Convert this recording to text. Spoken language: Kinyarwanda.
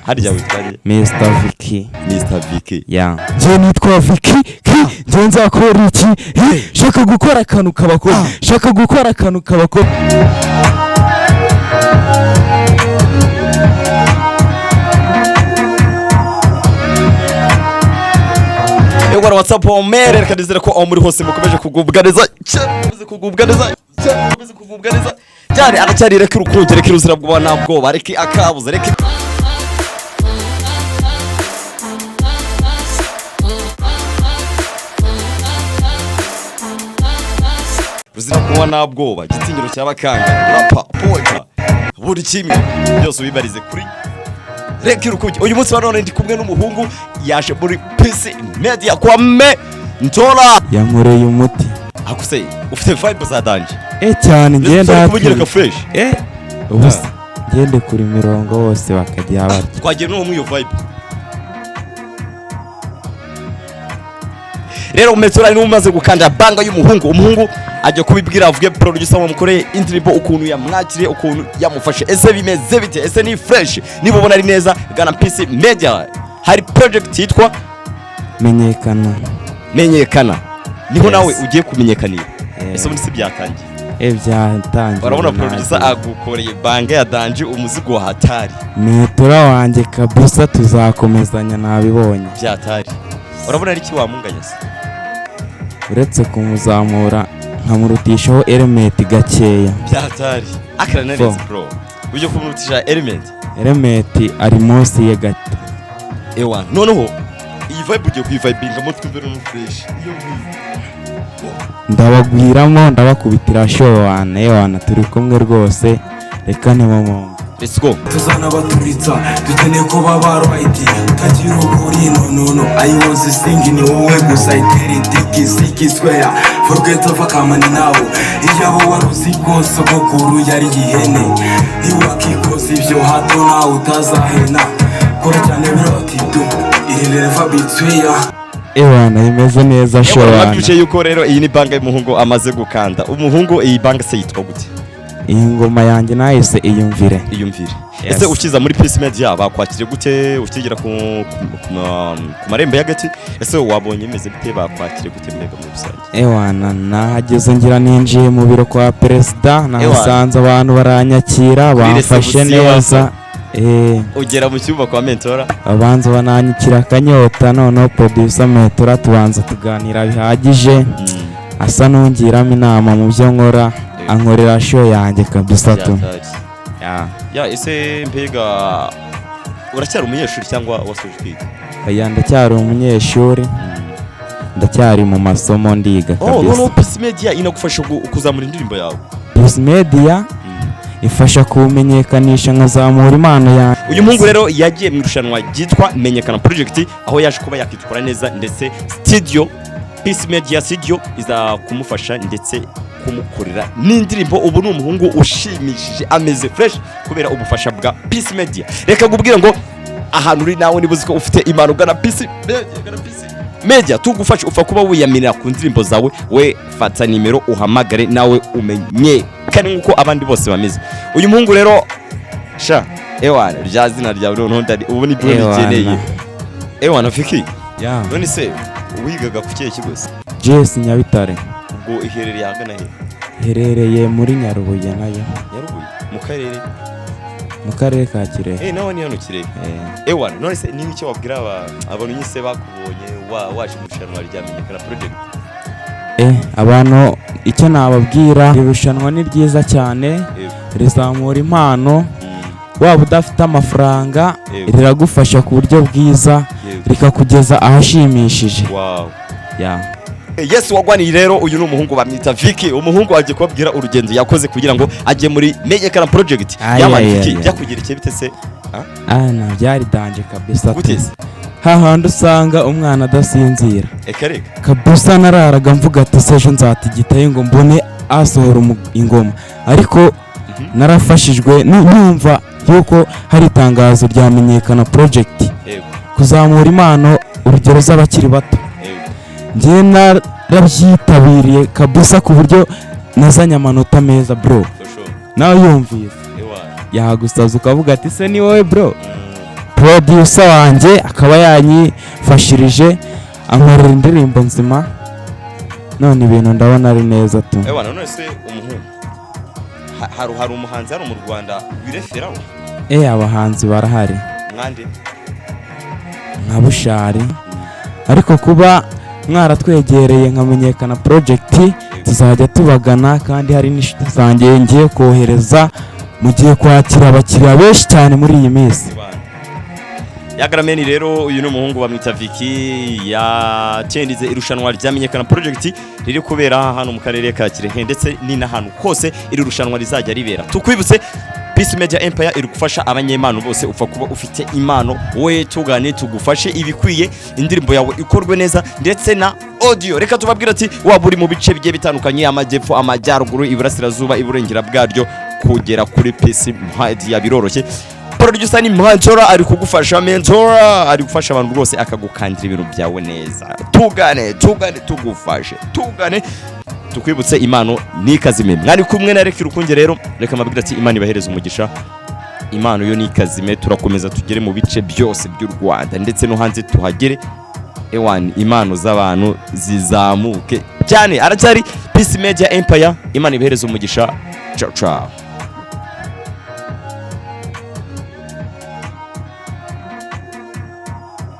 harya witwaye Mr. VIKI. Mr. VIKI. Yeah. Je nitwa VIKI. Je nzakora iki? Shaka gukora akantu kabakora. Shaka gukora akantu kabakora. Ewara WhatsApp omere rekadizira ko muri hose mukomeje kugubwa neza. Cyane aracyari reka urukundo reka uruzira bwo nabwo bareke akabuza reka ruzira kuba nabwoba gitinyiro cy'abakanga rapa poeta buri kimwe byose ubibarize kuri reka urukundo. Uyu munsi barone ndi kumwe n'umuhungu yaje muri PC Media kwa me Ntora yankoreye umuti. Akuse ufite vibe za danje Cyane ngenda kubugira ka fresh ubusa Ngende kuri mirongo wose bakajya barya. Twagiye no mu iyo vibe. Rero Metora ni umaze gukanda banga y'umuhungu. Umuhungu ajya kubibwira avuge producer wamukoreye indirimbo ukuntu yamwakiriye ukuntu yamufashe. Ese bimeze bite? Ese ni fresh? Niba ubona ari neza gana PC Media. Hari project yitwa Menyekana. Niho nawe ugiye kumenyekanira. Ese muri si byatangiye. Byatangiye. Urabona producer agukoreye banga ya danje umuzigo wa hatari. Metora wanjye kabisa tuzakomezanya nabibonye. Byatari. Urabona ari ki wamunganya se? Uretse kumuzamura nkamurutishaho element gakeya. Byatari. Akara neza bro. Uje kumurutisha element ari munsi ye gato. Ewa noneho iyi vibe ugiye kuyivibinga mo twumvira no fresh. Ndabagwiramo ndabakubitira show wana turi kumwe rwose reka nemo. Let's go. Tuzana baturitsa dukeneye ko baba right tagira ukuri no I was singing wowe gusa iteri tiki swear forget of akamani nawo ijabo waruzi kose bokuru yari ihene iwakikoze ibyo hato na utazahena kora cyane biroti du ireleva bitweya Ewana imeze neza show wana. Nabije yuko rero iyi ni banga y'umuhungu amaze gukanda. Umuhungu iyi banga se yitwa gute? Iyi ngoma yanjye nahise iyumvire. Ese ukiza muri PC Media bakwakire gute? Ukigira ku marembo y'agati? Ese wabonye imeze bite bakwakire gute mbega muri rusange? Ewana nahageze ngira ninjiye mu biro kwa president nahasanze abantu baranyakira bamfashe neza. Ugera mu cyumba kwa Mentora abanza bananyikira akanyota noneho producer Metora tubanza tuganira bihagije asa nungiramo inama mu byo nkora ankorera show yanjye kabisa tu. Ese mbega uracyari umunyeshuri cyangwa wasoje kwiga? Ndacyari umunyeshuri ndacyari mu masomo ndiga kabisa. Noneho PC Media inagufasha kuzamura indirimbo yawe? PC Media ifasha kumenyekanisha nkazamura impano ya. Uyu muhungu rero yagiye mu irushanwa ryitwa Menyekana project aho yaje kuba yakitwara neza ndetse studio PC Media studio iza kumufasha ndetse kumukorera n'indirimbo. Ubu ni umuhungu ushimishije ameze fresh kubera ubufasha bwa PC Media. Reka gubwira ngo ahantu uri nawe nibuze ko ufite impano gana PC Media tugufasha ufa kuba wiyamirira ku ndirimbo zawe. We fata nimero uhamagare nawe umenye kandi nkuko abandi bose bameze. Uyu muhungu rero sha ewana rya zina rya none ndari ubu ni bwo bikeneye. Ewana VIKI none se wigaga ku kihe kigo se? JS Nyabitare. Ubwo iherereye hagana he? Iherereye muri Nyarubuye nayo. Nyarubuye mu karere ka Kirehe. Nawe ni hano Kirehe. Ewana none se ni icyo wabwira abantu nyise bakubonye waje mu rushanwa rya Menyekana project? Abantu icyo nababwira irushanwa ni ryiza cyane rizamura impano. Waba udafite amafaranga riragufasha ku buryo bwiza rikakugeza ahashimishije. Yes wagwani rero uyu ni umuhungu bamwita VIKI. Umuhungu agiye kubabwira urugendo yakoze kugira ngo ajye muri Menyekana project. VIKI byakugerekeye bite se? Byari danje kabisa. Hahandi usanga umwana adasinzira kabisa nararaga mvuga ati sejo nzatigitaye ngo mbone asohora ingoma ariko narafashijwe numva yuko hari itangazo rya Menyekana project kuzamura impano urugero z'abakiri bato. Ngiye narabyitabiriye kabisa ku buryo nazanye amanota meza bro. Nawe yumvise yagusaza ukavuga ati se ni wowe bro producer wanjye akaba yanyifashirije ankorera indirimbo nzima, none ibintu ndabona ari neza tu. None se umuhungu hari umuhanzi hano mu Rwanda wireferaho? Abahanzi barahari mwande nka Bushari, ariko kuba mwaratwegereye nkamenyekana project tuzajya tubagana, kandi hari n'inshuti zanjye ngiye kohereza mu gihe kwakira abakiriya benshi cyane muri iyi minsi. Yagarameni rero uyu n'umuhungu bamwita VIKI yacendize irushanwa ryamenyekana project riri kubera hano mu karere ka Kirehe, ndetse ni n'ahantu hose iri rushanwa rizajya ribera. Tukwibutse Peace Media Empire iri gufasha abanyempano bose, upfa kuba ufite impano we tugane tugufashe ibikwiye, indirimbo yawe ikorwe neza ndetse na audio. Reka tubabwira ati waba uri mu bice bigiye bitandukanye, amajyepfo, amajyaruguru, iburasirazuba, iburengera bwaryo, kugera kuri Peace Media biroroshye. Producer ni Mentora ari kugufasha, Mentora ari gufasha abantu rwose akagukandira ibintu byawe neza. Tugane tugufashe, tugane tukwibutse impano nikazime. Mwari kumwe na Reki Rukunge rero, reka mabwira ati Imana ibahereza umugisha. Impano yo nikazime, turakomeza tugere mu bice byose by'u Rwanda ndetse no hanze tuhagere. Impano z'abantu zizamuke cyane. Aracyari Peace Media Empire. Imana ibahereza umugisha. Ciao ciao.